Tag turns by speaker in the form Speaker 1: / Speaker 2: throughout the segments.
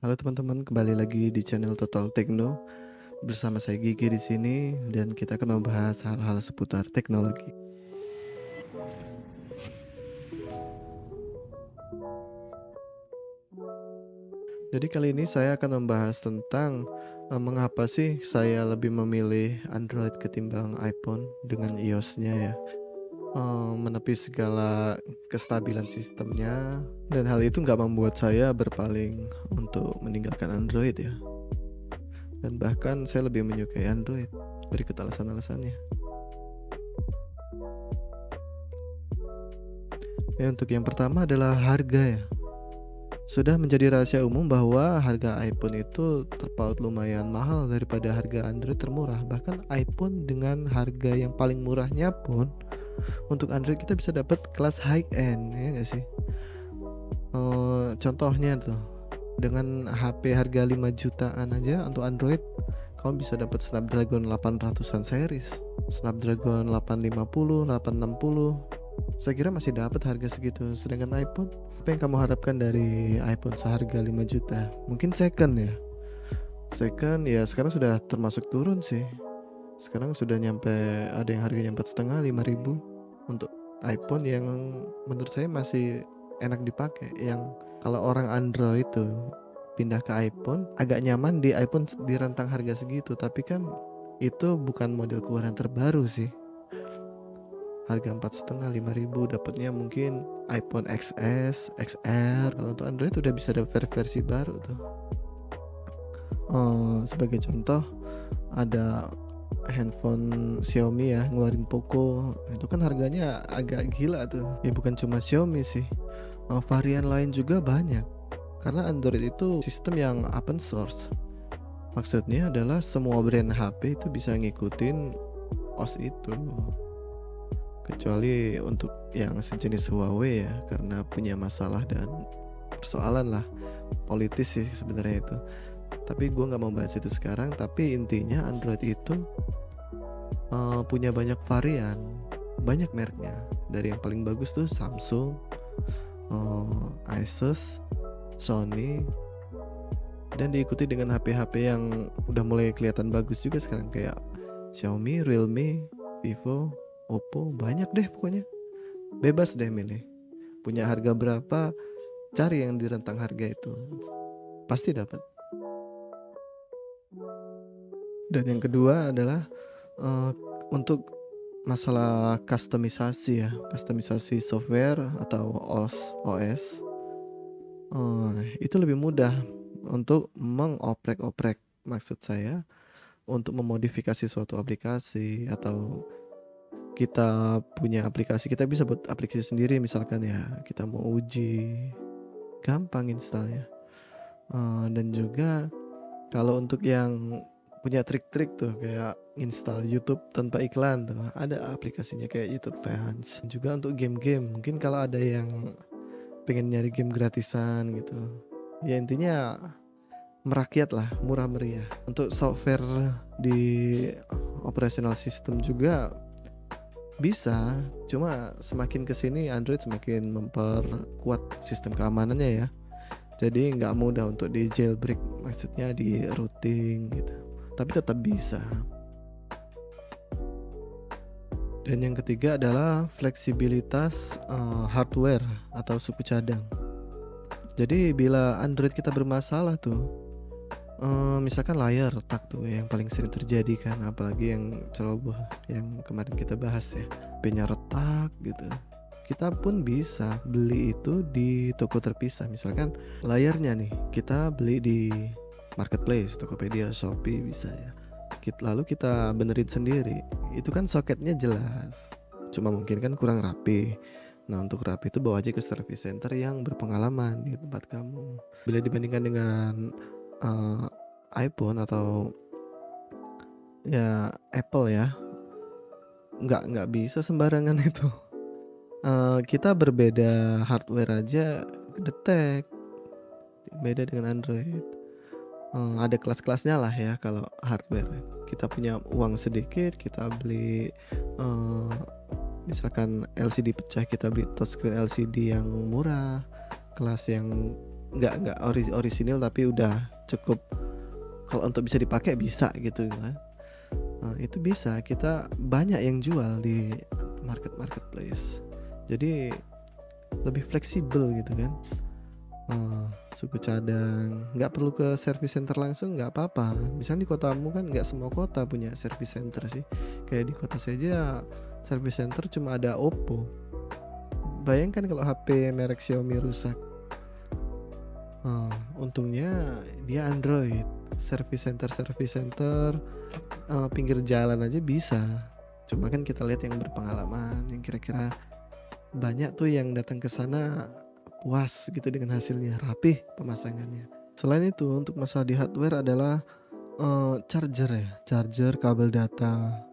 Speaker 1: Halo teman-teman, kembali lagi di channel Total Tekno bersama saya Gigi di sini dan kita akan membahas hal-hal seputar teknologi. Jadi kali ini saya akan membahas tentang mengapa sih saya lebih memilih Android ketimbang iPhone dengan iOS-nya ya. Menepis segala kestabilan sistemnya dan hal itu nggak membuat saya berpaling untuk meninggalkan Android ya. Dan bahkan saya lebih menyukai Android. Berikut alasan-alasannya. Ya, untuk yang pertama adalah harga ya. Sudah menjadi rahasia umum bahwa harga iPhone itu terpaut lumayan mahal daripada harga Android termurah. Bahkan iPhone dengan harga yang paling murahnya pun untuk Android kita bisa dapat kelas high end, ya nggak sih? Contohnya tuh dengan HP harga 5 jutaan aja untuk Android kamu bisa dapat Snapdragon 800-an series, Snapdragon 850, 860. Saya kira masih dapat harga segitu. Sedangkan iPhone, apa yang kamu harapkan dari iPhone seharga 5 juta? Mungkin second ya. Second ya sekarang sudah termasuk turun sih. Sekarang sudah nyampe, ada yang harganya 4,5, 5.000 untuk iPhone yang menurut saya masih enak dipakai. Yang kalau orang Android tuh pindah ke iPhone agak nyaman di iPhone di rentang harga segitu, tapi kan itu bukan model keluaran terbaru sih. Harga 4,5, 5.000 dapatnya mungkin iPhone XS, XR. Kalau untuk Android udah bisa ada versi baru tuh. Sebagai contoh ada handphone Xiaomi ya, ngeluarin Poco. Itu kan harganya agak gila tuh. Ya bukan cuma Xiaomi sih, varian lain juga banyak. Karena Android itu sistem yang open source. Maksudnya adalah semua brand HP itu bisa ngikutin OS itu. Kecuali untuk yang sejenis Huawei ya, karena punya masalah dan persoalan lah politis sih sebenarnya itu. Tapi gue nggak mau bahas itu sekarang. Tapi intinya Android itu punya banyak varian, banyak mereknya. Dari yang paling bagus tuh Samsung, Asus, Sony, dan diikuti dengan HP-HP yang udah mulai kelihatan bagus juga sekarang kayak Xiaomi, Realme, Vivo, Oppo. Banyak deh pokoknya. Bebas deh milih. Punya harga berapa, cari yang di rentang harga itu. Pasti dapat. Dan yang kedua adalah uh, untuk masalah kustomisasi ya, kustomisasi software atau OS. Itu lebih mudah untuk mengoprek-oprek, maksud saya untuk memodifikasi suatu aplikasi. Atau kita punya aplikasi, kita bisa buat aplikasi sendiri misalkan ya, kita mau uji, gampang installnya. Dan juga kalau untuk yang punya trik-trik tuh kayak install YouTube tanpa iklan tuh, ada aplikasinya kayak YouTube Fans. Juga untuk game-game, mungkin kalau ada yang pengen nyari game gratisan gitu, ya intinya merakyat lah, murah meriah. Untuk software di operational system juga bisa, cuma semakin kesini Android semakin memperkuat sistem keamanannya ya. Jadi nggak mudah untuk di jailbreak, maksudnya di routing gitu. Tapi tetap bisa. Dan yang ketiga adalah fleksibilitas hardware atau suku cadang. Jadi bila Android kita bermasalah tuh, misalkan layar retak tuh yang paling sering terjadi kan, apalagi yang ceroboh yang kemarin kita bahas ya, HP-nya retak gitu. Kita pun bisa beli itu di toko terpisah. Misalkan layarnya nih kita beli di marketplace, Tokopedia, Shopee bisa ya. Lalu kita benerin sendiri. Itu kan soketnya jelas. Cuma mungkin kan kurang rapi. Nah untuk rapi itu bawa aja ke service center yang berpengalaman di tempat kamu. Bila dibandingkan dengan iPhone atau ya Apple ya, nggak bisa sembarangan itu. Kita berbeda hardware aja detek, beda dengan Android. Ada kelas-kelasnya lah ya kalau hardware. Kita punya uang sedikit, kita beli misalkan LCD pecah, kita beli touchscreen LCD yang murah. Kelas yang nggak orisinil tapi udah cukup, kalau untuk bisa dipakai bisa gitu kan. Itu bisa, kita banyak yang jual di marketplace, jadi lebih fleksibel gitu kan. Suku cadang, nggak perlu ke service center langsung, nggak apa-apa. Misalnya di kotamu kan nggak semua kota punya service center sih. Kayak di kota saya aja service center cuma ada Oppo. Bayangkan kalau HP merek Xiaomi rusak. Untungnya dia Android. Service center pinggir jalan aja bisa. Cuma kan kita lihat yang berpengalaman, yang kira-kira banyak tuh yang datang ke sana puas gitu dengan hasilnya, rapih pemasangannya. Selain itu, untuk masalah di hardware adalah charger, kabel data.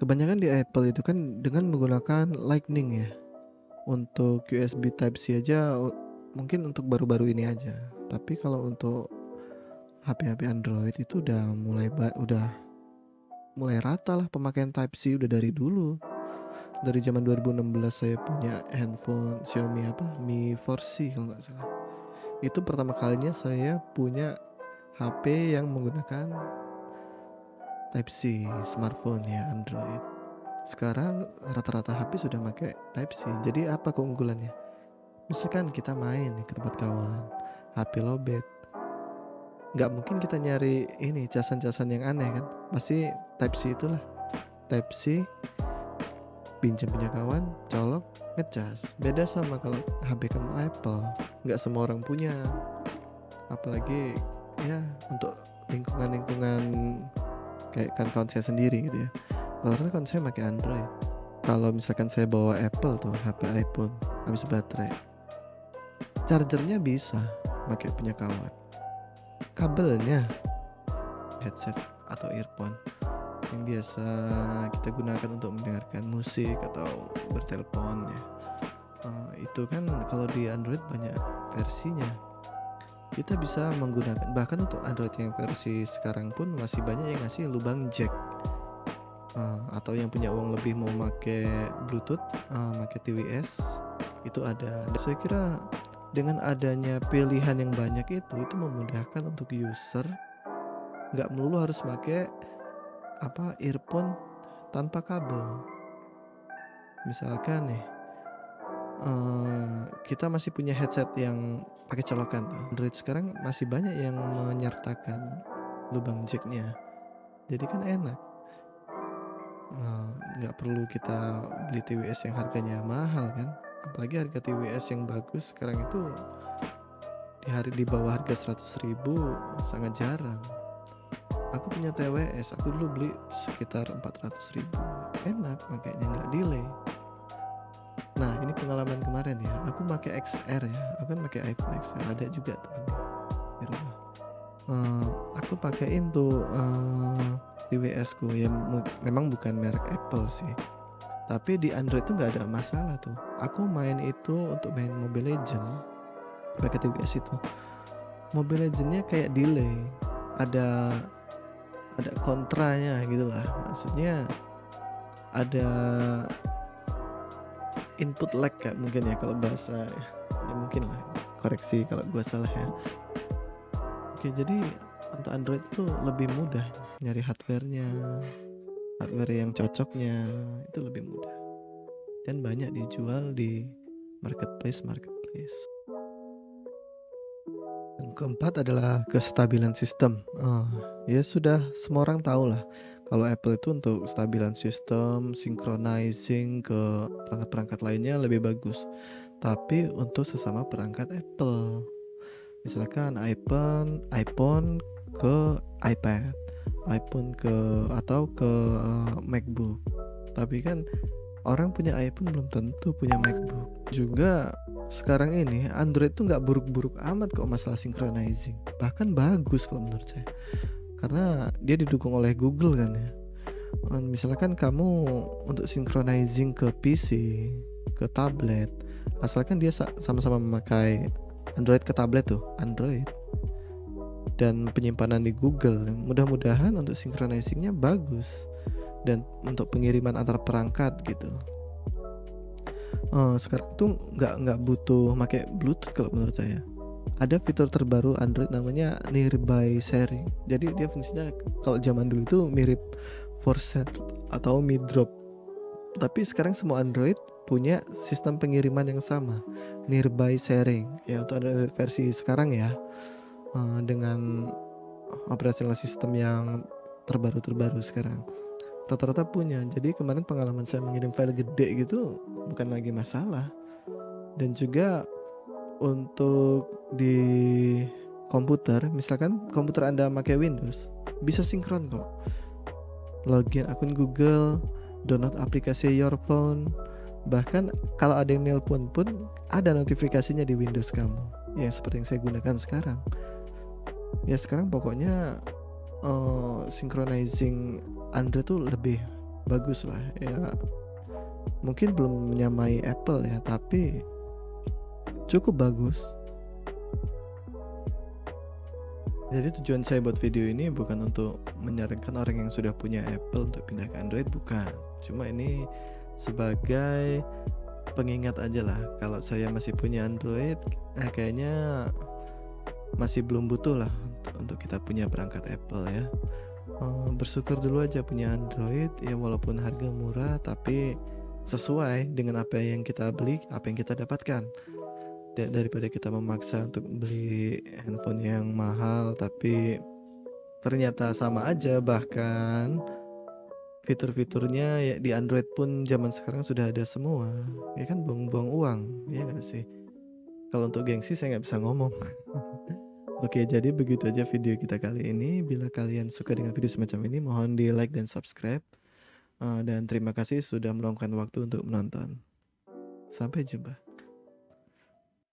Speaker 1: Kebanyakan di Apple itu kan dengan menggunakan Lightning ya. Untuk USB Type C aja mungkin untuk baru-baru ini aja. Tapi kalau untuk HP-HP Android itu udah mulai rata lah pemakaian Type C, udah dari dulu. Dari zaman 2016 saya punya handphone Xiaomi Mi 4C kalau nggak salah. Itu pertama kalinya saya punya HP yang menggunakan Type C, smartphone ya Android. Sekarang rata-rata HP sudah pakai Type C. Jadi apa keunggulannya? Misalkan kita main ke tempat kawan, HP lowbat, nggak mungkin kita nyari ini casan-casan yang aneh kan, pasti Type C itulah. Type C, pinjam punya kawan, colok, ngecas. Beda sama kalau HP kamu Apple, nggak semua orang punya. Apalagi ya untuk lingkungan kayak kawan saya sendiri gitu ya. Rata-rata kan saya pakai Android. Kalau misalkan saya bawa Apple tuh, HP iPhone, habis baterai, chargernya bisa pakai punya kawan. Kabelnya headset atau earphone yang biasa kita gunakan untuk mendengarkan musik atau bertelepon ya. Itu kan kalau di Android banyak versinya. Kita bisa menggunakan, bahkan untuk Android yang versi sekarang pun masih banyak yang ngasih lubang jack. Atau yang punya uang lebih mau pakai Bluetooth, pakai TWS, itu ada. Dan saya kira dengan adanya pilihan yang banyak itu memudahkan untuk user, nggak melulu harus pakai earphone tanpa kabel. Misalkan nih kita masih punya headset yang pakai colokan tuh. Android sekarang masih banyak yang menyertakan lubang jacknya, jadi kan enak. Nggak perlu kita beli TWS yang harganya mahal kan. Apalagi harga TWS yang bagus sekarang itu di bawah harga 100.000 sangat jarang. Aku punya TWS, aku dulu beli sekitar 400.000. Enak, makanya nggak delay. Nah ini pengalaman kemarin ya, aku pakai XR ya, aku kan pakai iPhone XR, ada juga teman di rumah. Aku pakein tuh TWS ku yang memang bukan merek Apple sih, tapi di Android tuh nggak ada masalah tuh. Aku main itu untuk main Mobile Legend pakai TWS itu. Mobile Legendnya kayak delay, ada kontranya gitu lah, maksudnya ada input lag kayak mungkin ya kalau bahasa ya, mungkin lah, koreksi kalau gua salah ya. Oke, jadi untuk Android itu lebih mudah nyari hardware yang cocoknya, itu lebih mudah dan banyak dijual di marketplace. Dan keempat adalah kestabilan sistem. Ya sudah semua orang tahu lah kalau Apple itu untuk stabilan sistem, synchronizing ke perangkat-perangkat lainnya lebih bagus. Tapi untuk sesama perangkat Apple, misalkan iPhone ke iPad, iPhone atau ke MacBook. Tapi kan orang punya iPhone belum tentu punya MacBook. Juga sekarang ini Android tuh nggak buruk-buruk amat kok masalah synchronizing, bahkan bagus kalau menurut saya, karena dia didukung oleh Google kan ya. Misalkan kamu untuk synchronizing ke PC, ke tablet, asalkan dia sama-sama memakai Android ke tablet tuh, Android, dan penyimpanan di Google, mudah-mudahan untuk synchronizingnya bagus dan untuk pengiriman antar perangkat gitu. Sekarang tuh nggak butuh pakai Bluetooth kalau menurut saya. ada fitur terbaru Android namanya Nearby Sharing. Jadi dia fungsinya kalau zaman dulu itu mirip Forshare atau Midrop. Tapi sekarang semua Android punya sistem pengiriman yang sama, Nearby Sharing. Ya untuk Android versi sekarang ya, dengan operasional sistem yang terbaru sekarang. Rata-rata punya. Jadi kemarin pengalaman saya mengirim file gede gitu bukan lagi masalah. Dan juga untuk di komputer, misalkan komputer Anda pakai Windows, bisa sinkron kok. Login akun Google, download aplikasi Your Phone, bahkan kalau ada yang nelpon pun ada notifikasinya di Windows kamu. Ya seperti yang saya gunakan sekarang. Ya sekarang pokoknya synchronizing Android tuh lebih bagus lah ya. Mungkin belum menyamai Apple ya, tapi cukup bagus. Jadi tujuan saya buat video ini bukan untuk menyarankan orang yang sudah punya Apple untuk pindah ke Android, bukan. Cuma ini sebagai pengingat aja lah. Kalau saya masih punya Android, kayaknya masih belum butuh lah untuk kita punya perangkat Apple ya. Bersyukur dulu aja punya Android ya, walaupun harga murah tapi sesuai dengan apa yang kita beli, apa yang kita dapatkan. Daripada kita memaksa untuk beli handphone yang mahal tapi ternyata sama aja, bahkan fitur-fiturnya ya di Android pun zaman sekarang sudah ada semua, ya kan buang-buang uang, ya nggak sih? Kalau untuk gengsi saya nggak bisa ngomong. Oke, jadi begitu aja video kita kali ini. Bila kalian suka dengan video semacam ini, mohon di like dan subscribe. Dan terima kasih sudah meluangkan waktu untuk menonton. Sampai jumpa.